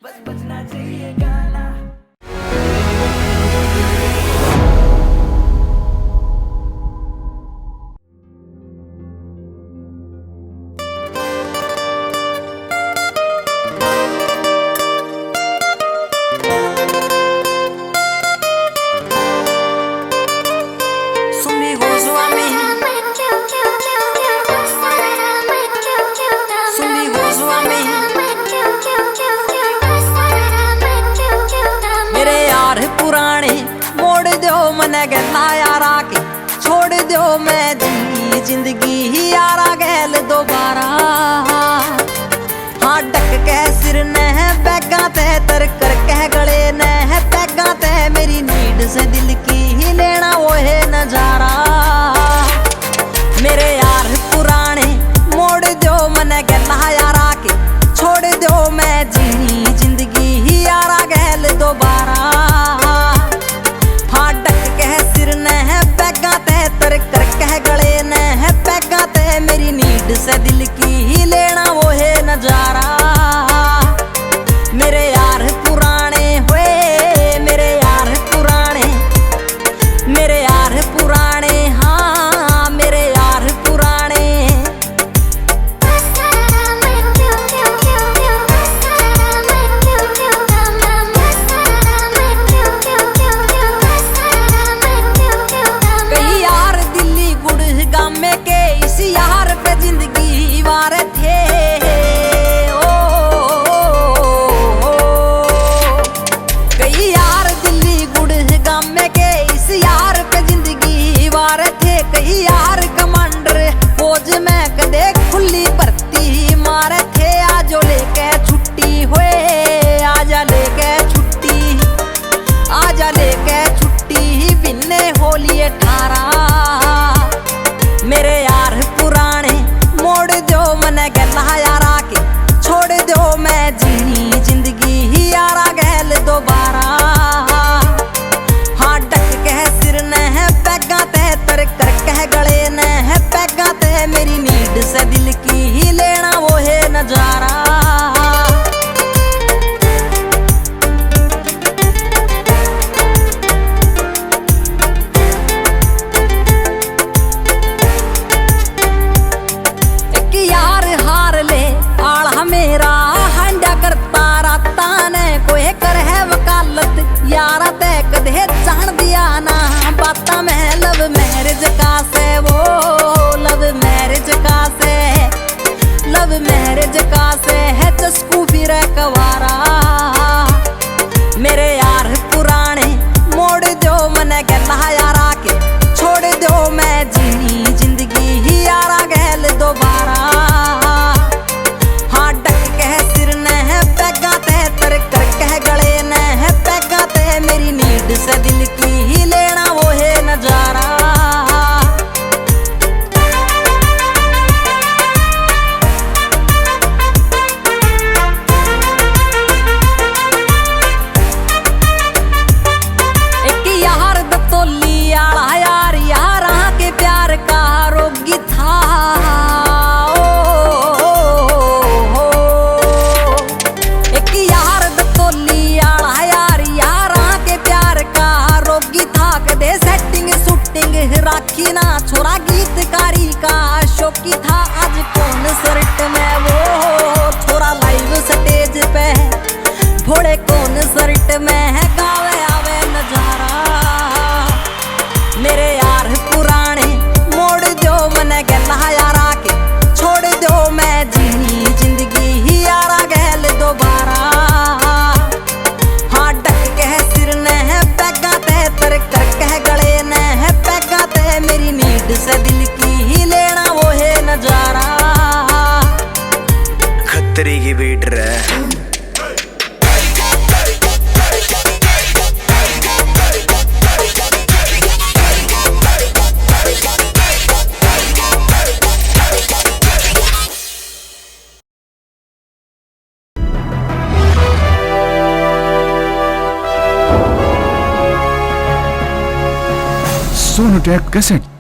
बस बजना चाहिए गाना। मने गला यारा के छोड़ दो मैं दी जिंदगी ही यारा गैल दोबारा। हाँ डक के सिर ने बैगा ते तर कर कह गले ने बैगा ते मेरी नीड से दिल की ही लेना वो है नजारा। मेरे यार पुराने मोड़ दो मने गला यारा के छोड़ दो मैं जीनी जिंदगी ही यारा गैल दोबारा। मेरी नीड से दिल की ही लेना वो है नजारा। मेरे यार पुराने हुए मेरे यार पुराने मेरे यार पुराने हाँ मेरे यार पुराने। कई यार दिल्ली गुड़गांव में के इस यार पे जिंदगी वारे थे। कई यार दिल्ली गुड़गांव में के इस यार पे जिंदगी वारे थे। कई यार कमांडर फौज में कदे खुली भर्ती मारे थे। आजो लेके छुट्टी हुए आजा लेके छुट्टी आजा लेके छुट्टी बिन्ने होली 18। मेरे यार पुराने मोड़ दो मने गला यारा के छोड़ दो मैं जीनी जिंदगी ही यारा गैल दोबारा। हाँ डक के सिर ने बैगा ते तर कर कह गले ने बैगा ते मेरी नीड से दिल की ही लेना वो है नजारा। यारा ते कदे जान दिया ना बाता में लव मैरिज का से वो लव मैरिज का से लव मैरिज का से है चस्कू फिर कवारा। मेरे यार पुराने मोड़ दो मने गला यारा के छोड़ दो मैं जीनी जिंदगी ही यारा गैल दोबारा। हाँ डक के सिर ने बैगा ते तर कर कह गले ने बैगा ते मेरी नीड से दिल की ही लेना वो है नजारा। एक यार दतोली आला यार यारा के प्यार का रोगी था। एक यार दतोली आला यार यारा के प्यार का रोगी था। कदे सेटिंग शूटिंग राखी ना छोरा गीतकारी का शौकी था। आज कौन सर्ट में वो छोरा लाइव स्टेज पे भोड़े कौन सर्ट में है गावे आवे नजारा। मेरे यार पुराने मोड़ दो मने गला यारा के छोड़ दो मैं जीनी जिंदगी ही यारा गैल दोबारा। हाँ डक के सिर ने बैगा ते तर कर कह गले ने बैगा ते मेरी नीड से दिल की ही लेना वो है नजारा। खतरे की बीट रहा सोनोटेक कैसेट।